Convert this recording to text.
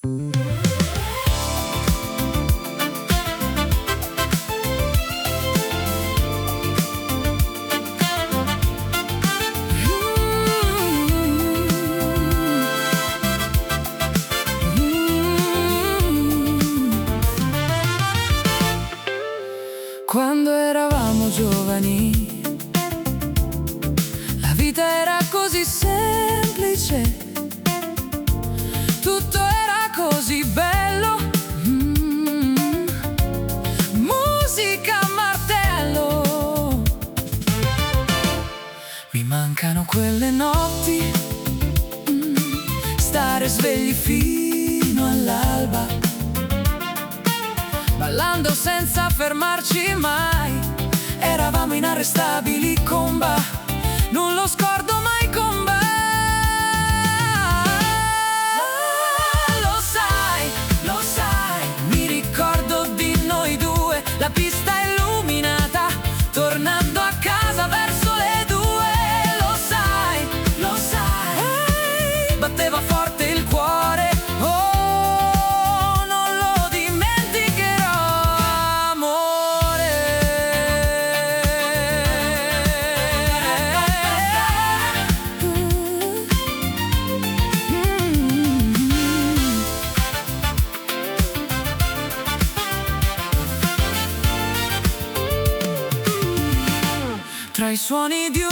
Quando eravamo giovani, la vita era così semplice, tutto era così bello. Musica a martello. Mi mancano quelle notti, stare svegli fino all'alba, ballando senza fermarci mai. Eravamo inarrestabili, comba, non lo scordo mai, comba. Lo sai, mi ricordo di noi due, la pista illuminata, tornando a casa verso le 2. Lo sai, batteva forte il cuore. Tra i suoni di